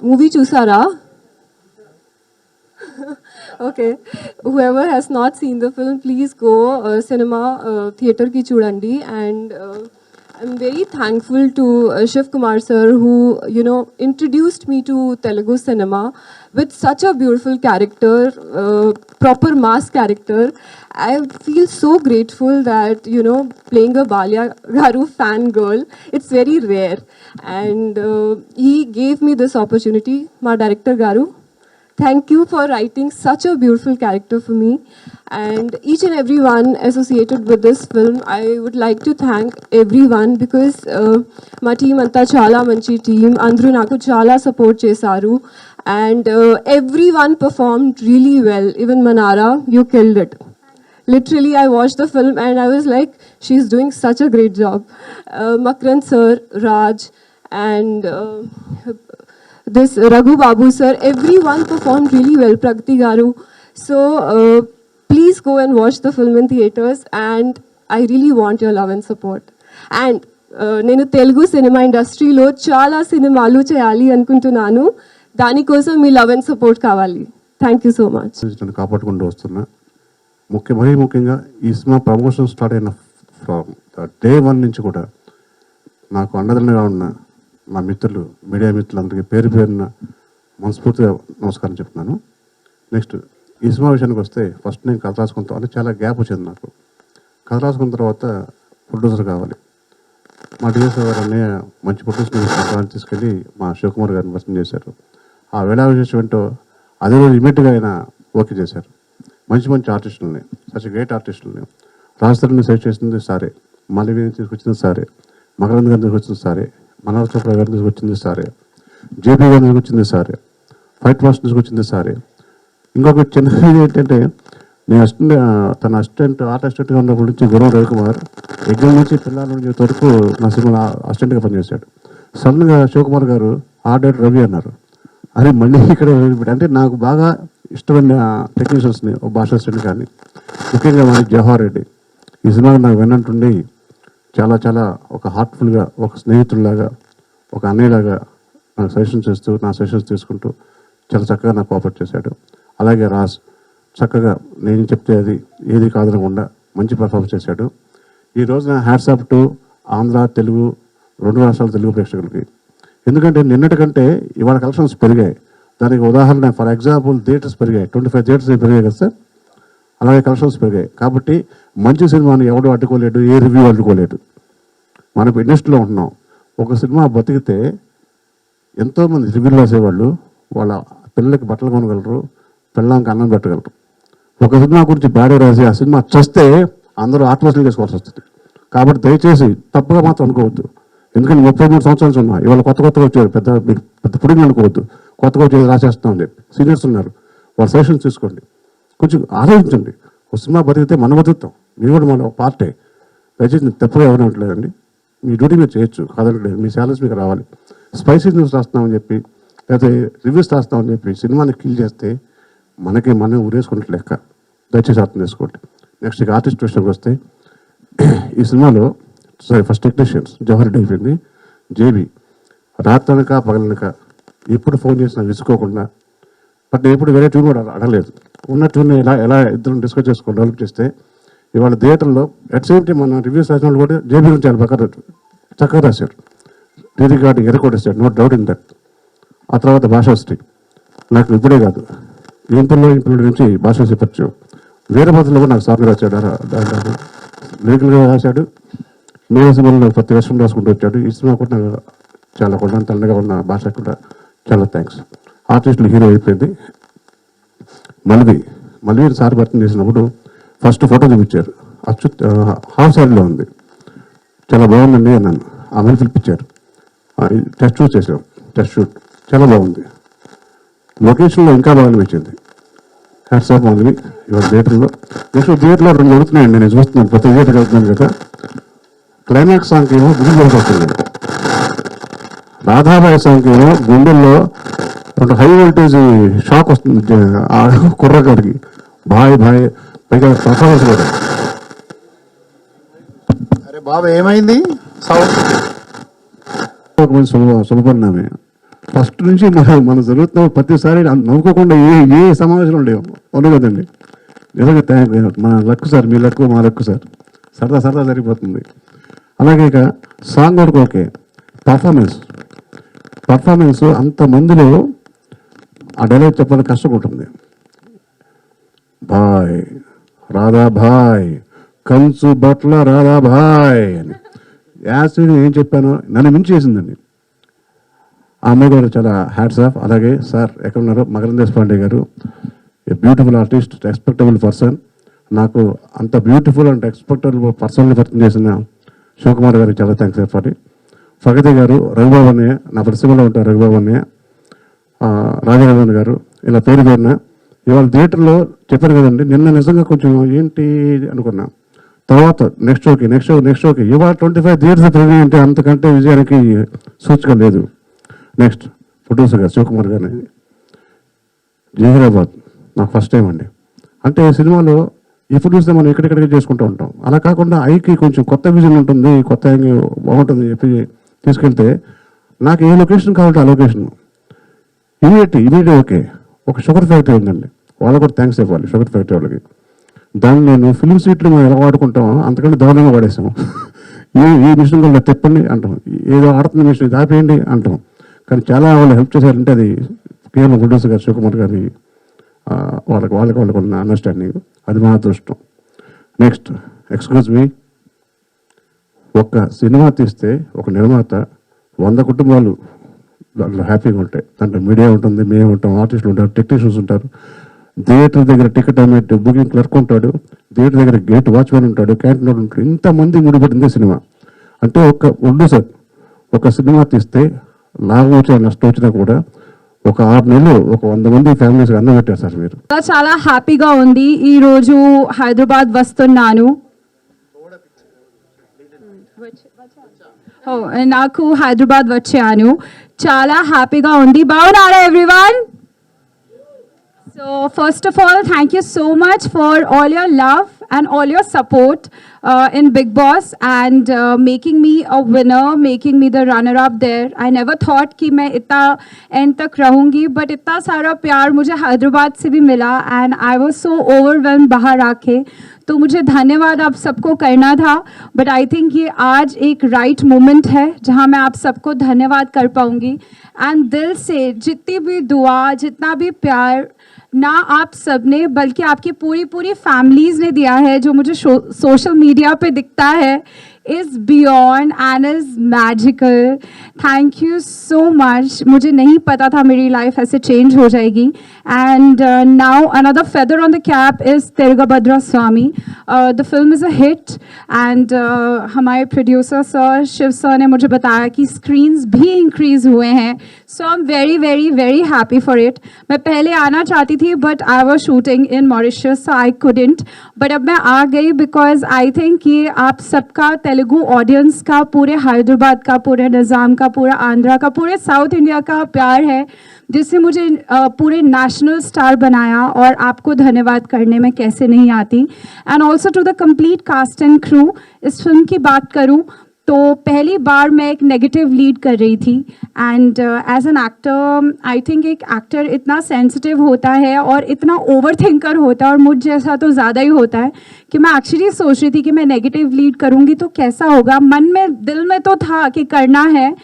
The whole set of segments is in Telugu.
మూవీ చూసారా? Okay, whoever has not seen the film, please go cinema theater ki chudandi. And I'm very thankful to Shiv Kumar sir, who introduced me to Telugu cinema with such a beautiful character, proper mass character. I feel so grateful that playing a Balya Garu fan girl, it's very rare, and he gave me this opportunity. My director Garu, thank you for writing such a beautiful character for me, and each and everyone associated with this film. I would like to thank everyone because my team anta chala manchi team, andru naku chala support chesaru, and everyone performed really well. Even Manara, you killed it. Literally, I watched the film and I was like, she's doing such a great job. Makran sir, Raj, and this Raghu Babu sir, everyone performed really well, Pragati Garu. So please go and watch the film in theaters, and I really want your love and support. And నేను తెలుగు సినిమా ఇండస్ట్రీలో చాలా సినిమాలు చేయాలి అనుకుంటున్నాను. దానికోసం మీ లవ్ అండ్ సపోర్ట్ కావాలి. Thank you so much. కాపాడుకుంటూ వస్తున్నా. ముఖ్యంగా ఈ సినిమా ప్రమోషన్ స్టార్ట్ అయిన డే 1 నుంచి కూడా నాకు అండదండగా ఉన్న మా మిత్రులు, మీడియా మిత్రులందరికీ పేరు పేరున మనస్ఫూర్తిగా నమస్కారం చెప్తున్నాను. నెక్స్ట్ ఈ సినిమా విషయానికి వస్తే, ఫస్ట్ నేను కథ రాసుకుంటాను అంటే చాలా గ్యాప్ వచ్చింది నాకు. కథ రాసుకున్న తర్వాత ప్రొడ్యూసర్ కావాలి. మా డిఎస్ఓ గారు అన్నయ్య మంచి ప్రొడ్యూసర్ తీసుకెళ్ళి మా శివకుమార్ గారిని వర్తం చేశారు. ఆ వేళ విశేషం ఏంటో అదే రోజు ఇమీడియట్గా ఆయన ఓకే చేశారు. మంచి ఆర్టిస్టులని, సచ్ గ్రేట్ ఆర్టిస్టులని రాజధానిని సెలెక్ట్ చేసింది సారే, మాలవీని తీసుకొచ్చింది సారే, మకరంద్ గారిని తీసుకొచ్చింది సారే, మనోహర్ చోప్రా గారిని తీసుకొచ్చింది సారే, జేపీ గారిని తీసుకొచ్చింది సారే, ఫైట్ మాస్టర్ తీసుకొచ్చింది సారే. ఇంకొక చిన్న ఏంటంటే, నేను తన ఆర్ట్ అసిస్టెంట్గా ఉన్నప్పటి నుంచి గురం రవికుమార్ ఎగ్జామ్ నుంచి పిల్లల నుంచి వరకు నా సినిమా అసిస్టెంట్గా పనిచేశాడు. సడన్గా శివకుమార్ గారు ఆర్డర్ రవి అన్నారు. అది మళ్ళీ ఇక్కడ అంటే నాకు బాగా ఇష్టమైన టెక్నీషియన్స్ని ఒక భాష అసిస్టెంట్ కానీ, ముఖ్యంగా మన జవహర్ రెడ్డి ఈ సినిమాకి నాకు విన్నట్టుండి చాలా ఒక హార్ట్ఫుల్గా, ఒక స్నేహితుల్లాగా, ఒక అన్నయ్యలాగా నాకు సజెషన్స్ చేస్తూ, నా సజెషన్స్ తీసుకుంటూ చాలా చక్కగా నాకు కోఆపరేట్ చేశాడు. అలాగే రాజ్ చక్కగా నేను చెప్తే అది ఏది కాదనకుండా మంచి పర్ఫార్మెన్స్ చేశాడు. ఈ రోజున hats off to Andhra, Telugu 2 రాష్ట్రాల తెలుగు ప్రేక్షకులకి. ఎందుకంటే నిన్నటి కంటే ఇవాళ కలెక్షన్స్ పెరిగాయి. దానికి ఉదాహరణ, ఫర్ ఎగ్జాంపుల్ థియేటర్స్ పెరిగాయి, 25 థియేటర్స్ పెరిగాయి కదా సార్. అలాగే కలెక్షన్స్ పెరిగాయి. కాబట్టి మంచి సినిమాని ఎవడు అడ్డుకోలేడు, ఏ రివ్యూ అడ్డుకోలేడు. మనం ఇండస్ట్రీలో ఉంటున్నాం. ఒక సినిమా బతికితే ఎంతోమంది రివ్యూలు రాసేవాళ్ళు వాళ్ళ పిల్లలకి బట్టలు కొనగలరు, పిల్లలకి అన్నం పెట్టగలరు. ఒక సినిమా గురించి బ్యాడ్ రాసి ఆ సినిమా చస్తే అందరూ ఆత్మహత్యలు చేసుకోవాల్సి వస్తుంది. కాబట్టి దయచేసి తప్పుగా మాత్రం అనుకోవద్దు. ఎందుకంటే 33 సంవత్సరాలు ఉన్నా ఇవాళ కొత్తగా వచ్చారు, పెద్ద పుడిని అనుకోవద్దు. కొత్తగా వచ్చేది రాసేస్తామని చెప్పి సీనియర్స్ ఉన్నారు, వాళ్ళ సజెషన్స్ తీసుకోండి, కొంచెం ఆలోచించండి. ఒక సినిమా బతికితే మనం బతుకుతాం, మీరు కూడా మన పార్టే. దయచేసి తప్పుగా ఎవరు అంటలేదండి, మీ డ్యూటీ మీరు చేయొచ్చు, కాదనట్లేదు. మీ శాలరీస్ మీకు రావాలి. స్పైసీ న్యూస్ రాస్తున్నామని చెప్పి, లేకపోతే రివ్యూస్ రాస్తామని చెప్పి సినిమాని కిల్ చేస్తే మనం ఊరేసుకున్నట్లు లెక్క. దయచేసి అర్థం చేసుకోండి. నెక్స్ట్ ఇక ఆర్టిస్ట్ విషయానికి వస్తే, ఈ సినిమాలో ఫస్ట్ టెక్నీషియన్స్ జవహర్ రెడ్డి అయిపోయింది, జేబీ రాత్రనక పగలనక ఎప్పుడు ఫోన్ చేసినా విసుకోకుండా, బట్ నేను ఎప్పుడు వేరే ట్యూన్ కూడా అడగలేదు. ఉన్న ట్యూన్ ఎలా ఇద్దరు డిస్కస్ చేసుకొని డెవలప్ చేస్తే ఇవాళ థియేటర్లో అట్ సేమ్ టైం మన రివ్యూస్ రాసిన వాళ్ళు కూడా జేబీ గురించి చాలా ప్రకారం చక్కగా రాశారు. రికార్డింగ్ ఎరకొట్టేశాడు, నో డౌట్ ఇన్ దట్. ఆ తర్వాత భాషాశ్రీ నాకు ఇప్పుడే కాదు, ఇంట్లో నుంచి భాషాశ్రీ పరిచయం. వేరే భాషలో కూడా నాకు సార్లు రాశాడు, లిరికల్గా రాశాడు. మేఘ సినిమాలో నాకు ప్రతి వర్షం రాసుకుంటూ వచ్చాడు. ఈ సినిమా కూడా నాకు చాలా కొండ తల్లగా ఉన్న భాష కూడా చాలా థ్యాంక్స్. ఆర్టిస్టులు హీరో అయిపోయింది. మళ్ళీ సార్ భర్తీ చేసినప్పుడు ఫస్ట్ ఫోటో చూపించారు, హాఫ్ శారీలో ఉంది, చాలా బాగుందండి అన్నాను. ఆమె పిలిపించారు, టెస్ట్ షూట్ చేసాం. టెస్ట్ షూట్ చాలా బాగుంది, లొకేషన్లో ఇంకా బాగా అనిపించింది. హ్యాట్స్ ఆఫ్ ఉంది. ఇవాళ థియేటర్లో థియేటర్లో 2 జరుగుతున్నాయండి, నేను చూస్తున్నాను, ప్రతి థియేటర్ వెళ్తున్నాను కదా. క్లైమాక్స్ సాంగ్ ఏమో గుండె వస్తుంది, రాధాబాయి సాంగ్ ఏమో గుండెల్లో హై వోల్టేజ్ షాక్ వస్తుంది ఆ కుర్రగాడికి. బాయ్ పైగా పర్ఫార్మెన్స్ కూడా. అరే బాబు ఏమైంది? శుభపరిణామే. ఫస్ట్ నుంచి మనం జరుగుతున్న ప్రతిసారి నవ్వుకోకుండా ఏ సమావేశం ఉండేవి అవును కదండి. నిజంగా మన లక్కు సార్, మీ లక్కు మా లక్కు సార్, సరదా జరిగిపోతుంది. అలాగే ఇక సాంగ్ వరకు ఓకే. పర్ఫార్మెన్స్ అంతమందిలో ఆ డైలాగ్ చెప్పాలని కష్టం ఉంటుంది. భాయ్ రాధా భాయ్, కంచు బట్ల రాధా భాయ్ అని యాసిడ్ ఏం చెప్పాను నన్ను మించి చేసిందండి. ఆ అమ్మాయి గారు చాలా హ్యాట్స్ ఆఫ్. అలాగే సార్ ఎక్కడ ఉన్నారు, మకరంద్ దేశపాండే గారు, a beautiful artist, respectable person. నాకు అంత బ్యూటిఫుల్ అండ్ రెస్పెక్టబుల్ పర్సన్ని పరిచయం చేసిన శివకుమార్ గారికి చాలా థ్యాంక్స్ చెప్పాలి. ఫగతి గారు, రఘుబాబు అన్నయ్య, నా పరిశ్రమలో ఉంటారు రఘుబాబు అన్నయ్య, రాజారామన్ గారు, ఇలా పేరు పేరున ఇవాళ థియేటర్లో చెప్పారు కదండి. నిన్న నిజంగా కొంచెం ఏంటి అనుకున్నా. తర్వాత నెక్స్ట్ షోకి ఇవాళ 25 థియేటర్స్ పెరిగాయి అంటే అంతకంటే విజయానికి సూచిక లేదు. నెక్స్ట్ ప్రొడ్యూసర్ గారు శివకుమార్ గారిని, జహీరాబాద్ నాకు ఫస్ట్ టైం అండి. అంటే సినిమాలో ఇప్పుడు చూస్తే మనం ఎక్కడెక్కడికి చేసుకుంటూ ఉంటాం. అలా కాకుండా ఐకి కొంచెం కొత్త విజన్ ఉంటుంది, కొత్త బాగుంటుంది చెప్పి తీసుకెళ్తే నాకు ఏ లొకేషన్ కావాలంటే ఆ లొకేషన్ ఇమీడియట్ ఓకే. ఒక షుగర్ ఫ్యాక్టరీ ఉందండి, వాళ్ళకు కూడా థ్యాంక్స్ చెప్పాలి షుగర్ ఫ్యాక్టరీ వాళ్ళకి. దాన్ని నేను ఫిల్మ్ సీట్లు మనం ఎలా వాడుకుంటామో అంతకంటే దారుణంగా వాడేసాము. ఈ మిషన్ కూడా తెప్పండి అంటాం, ఏదో ఆడుతున్న మిషన్ ఇది ఆపేయండి అంటాం. కానీ చాలా వాళ్ళు హెల్ప్ చేశారంటే అది కేవలం ప్రొడ్యూసర్ గారు శివకుమార్ గారి వాళ్ళకి ఉన్న అండర్స్టాండింగ్, అది మా అదృష్టం. నెక్స్ట్ ఎక్స్క్యూజ్ మీ, ఒక సినిమా తీస్తే ఒక నిర్మాత 100 కుటుంబాలు దాంట్లో హ్యాపీగా ఉంటాయి. దాంట్లో మీడియా ఉంటుంది, మేము ఉంటాం, ఆర్టిస్టులు ఉంటారు, టెక్నీషియన్స్ ఉంటారు, థియేటర్ దగ్గర టికెట్ అమ్మే బుకింగ్ క్లర్క్ ఉంటాడు, థియేటర్ దగ్గర గేట్ వాచ్మెన్ ఉంటాడు, క్యాంటీన్ ఉంటాడు, ఇంతమంది ముడిపడిందే సినిమా. అంటే సార్ ఒక సినిమా తీస్తే లాభం వచ్చినా నష్టం వచ్చినా కూడా ఒక 6 నెలలు ఒక 100 మంది ఫ్యామిలీస్ అన్నం పెట్టారు సార్ మీరు. చాలా హ్యాపీగా ఉంది. ఈ రోజు హైదరాబాద్ వస్తున్నాను. నాకు హైదరాబాద్ వచ్చాను, చాలా హ్యాపీగా ఉంది. బాగున్నారా everyone? So first of all, thank you so much for all your love and all your support in Big Boss and making me a winner, making me the runner-up there. I never thought कि मैं इतना end तक रहूँगी, but इतना सारा प्यार मुझे हैदराबाद से भी मिला and I was so overwhelmed बाहर आके. तो मुझे धन्यवाद आप सबको करना था, बट आई थिंक ये आज एक राइट मोमेंट है जहाँ मैं आप सबको धन्यवाद कर पाऊँगी. एंड दिल से जितनी भी दुआ, जितना भी प्यार ना आप सब ने बल्कि आपकी पूरी फैमिलीज़ ने दिया है, जो मुझे सोशल मीडिया पे दिखता है, is beyond and is magical. Thank you so much. मुझे नहीं पता था मेरी लाइफ ऐसे चेंज हो जाएगी. And now another feather on the cap is Tirugabhadra Swami. The film is a hit and हमारे प्रोड्यूसर सर शिव सर ने मुझे बताया कि स्क्रीन्स भी इंक्रीज हुए हैं. So I'm very happy for it. मैं पहले आना चाहती थी but I was shooting in Mauritius so I couldn't. But अब मैं आ गई because I think ये आप सबका तेलुगु ऑडियंस का, पूरे हैदराबाद का, पूरे निज़ाम का, पूरा आंध्रा का, पूरे साउथ इंडिया का प्यार है जिससे मुझे पूरे नेशनल स्टार बनाया. और आपको धन्यवाद करने में कैसे नहीं आती. And also to the complete cast and crew. इस फिल्म की बात करूँ तो पहली बार मैं एक नेगेटिव लीड कर रही थी and as an actor I think एक एक्टर इतना सेंसिटिव होता है और इतना ओवर थिंकर होता है, और मुझ जैसा तो ज़्यादा ही होता है, कि मैं एक्चुअली सोच रही थी कि मैं नेगेटिव लीड करूँगी तो कैसा होगा. मन में दिल में तो था कि करना है,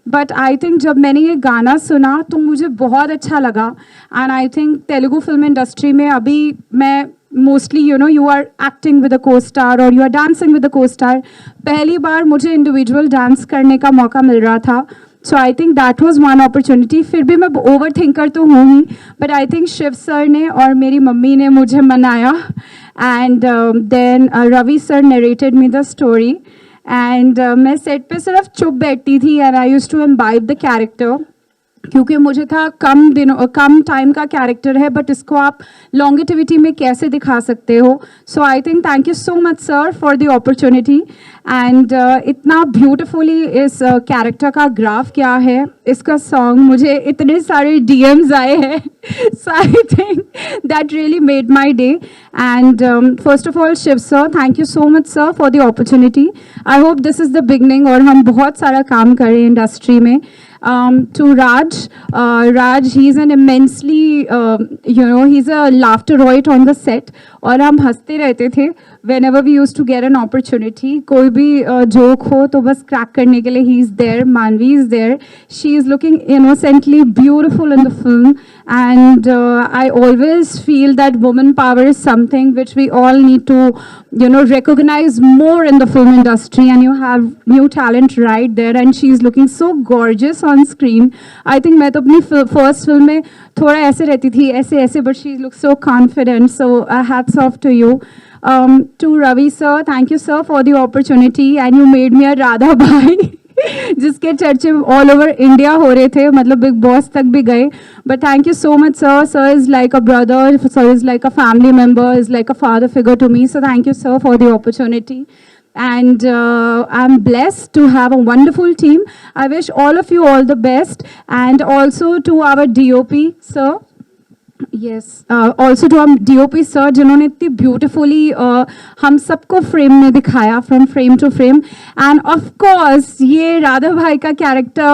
बट आई थिंक जब मैंने ये गाना सुना तो मुझे बहुत अच्छा लगा. And I think Telugu film industry में अभी मैं mostly you are acting with a co-star or you are dancing with a co-star. पहली बार मुझे इंडिविजुअल डांस करने का मौका मिल रहा था. So I think that was one opportunity. फिर भी मैं ओवर थिंकर तो हूँ ही, but I think Shiv sir ने और मेरी मम्मी ने मुझे मनाया. And then Ravi sir narrated me the story and मैं सेट पे सिर्फ चुप बैठती थी and I used to imbibe the character, क्योंकि मुझे था कम टाइम का कैरेक्टर है बट इसको आप लॉन्गेटिविटी में कैसे दिखा सकते हो. So I think thank you so much sir for the opportunity. And इतना ब्यूटिफुली इस कैरेक्टर का ग्राफ क्या है, इसका सॉन्ग, मुझे इतने सारे DMs आए हैं. So I think that really made my day. And first of all Shiv sir, thank you so much sir for the opportunity. I hope this is the beginning और हम बहुत सारा काम करें इंडस्ट्री में. To Raj, he's an immensely, he's a laughteroid on the set. और हम हंसते रहते थे whenever we used to get an opportunity. कोई भी joke हो तो बस crack करने के लिए he is there. Manvi is there. She is looking innocently beautiful in the film, and I always feel that woman power is something which we all need to, recognize more in the film industry. And you have new talent right there, and she is looking so gorgeous on screen. I think मैं तो अपनी first film में थोड़ा ऐसे रहती थी, ऐसे, but she looks so confident. So hats off to you. To Ravi sir, thank you sir for the opportunity, and you made me a Radha Bhai. जिसके चर्चे ऑल ओवर इंडिया हो रहे थे, मतलब बिग बॉस तक भी गए. But thank you so much sir. Sir is like a brother, sir is like a family member, is like a father figure to me. So thank you sir for the opportunity. And I'm blessed to have a wonderful team. I wish all of you all the best, and also to our DOP sir. Yes, also to our DOP sir, जिन्होंने इतनी beautifully हम सबको frame में दिखाया, from frame to frame. And of course ये राधा भाई का character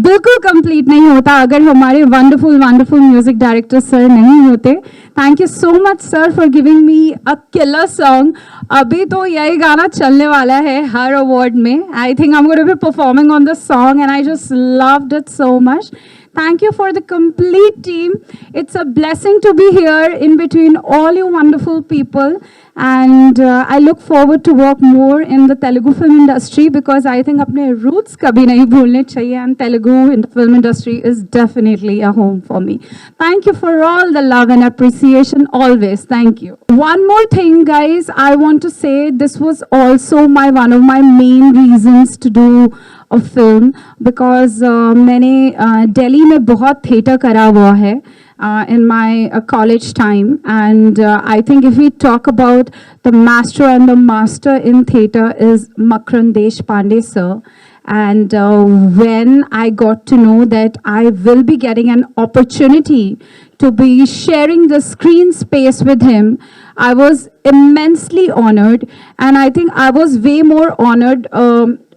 बिल्कुल complete नहीं होता अगर हमारे wonderful music director sir नहीं होते. Thank you so much sir for giving me a killer song. अभी तो यही गाना चलने वाला है हर award में. I think I'm going to be performing on this song, and I just loved it so much. Thank you for the complete team. It's a blessing to be here in between all you wonderful people. And I look forward to work more in the Telugu film industry, because I think apne roots kabhi nahi bhulne chahiye, and Telugu in the film industry is definitely a home for me. Thank you for all the love and appreciation always. Thank you. One more thing guys, I want to say this was also one of my main reasons to do a film, because मैंने दिल्ली में बहुत theatre करा हुआ है in my college time. And I think if we talk about the master in theatre is Makran Deshpande sir. And when I got to know that I will be getting an opportunity to be sharing the screen space with him, I was immensely honored. And I think I was way more honored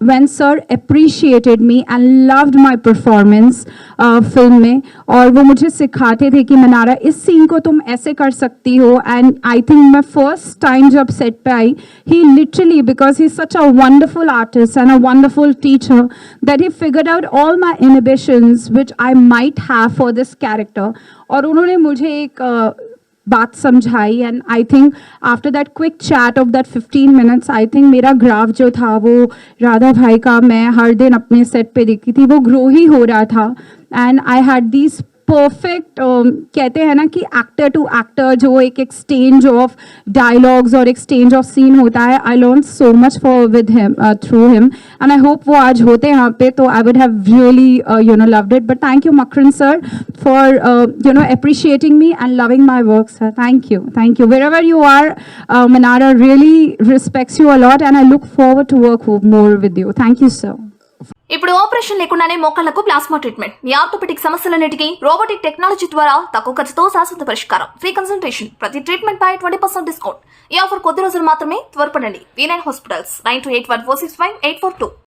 when sir appreciated me and loved my performance film में. और वो मुझे सिखाते थे कि मनारा इस सीन को तुम ऐसे कर सकती हो. And I think मैं first time जब set पे आई, he literally, because he's such a wonderful artist and a wonderful teacher, that he figured out all my inhibitions which I might have for this character. और उन्होंने मुझे एक बात समझाई. And I think after that quick chat off that 15 minutes, I think मेरा ग्राफ जो था वो राधा भाई का मैं हर दिन अपने सेट पे देखती थी, वो ग्रो ही हो रहा था. And I had these perfect कहते हैं ना कि एक्टर टू एक्टर जो एक एक्सचेंज ऑफ डायलॉग्स और एक्सचेंज ऑफ सीन होता है, I learn so much for with him through him. And I hope वो आज होते हैं यहाँ पे, तो I would have really loved it. But thank you Makran sir for appreciating me and loving my work sir. Thank you wherever you are. Manara really respects you a lot, and I look forward to work more with you. Thank you sir. ఇప్పుడు ఆపరేషన్ లేకుండానే మోకాళ్లకు ప్లాస్మా ట్రీట్మెంట్. మీ ఆర్థోపెడిక్ సమస్యలన్నిటికీ రోబోటిక్ టెక్నాలజీ ద్వారా తక్కువ ఖర్చుతో శాశ్వత పరిష్కారం. ఫ్రీ కన్సల్టేషన్, ప్రతి ట్రీట్మెంట్ పై 20% డిస్కౌంట్. ఈ ఆఫర్ కొద్ది రోజులు మాత్రమే. త్వరపడండి. V9 hospitals 9281465842.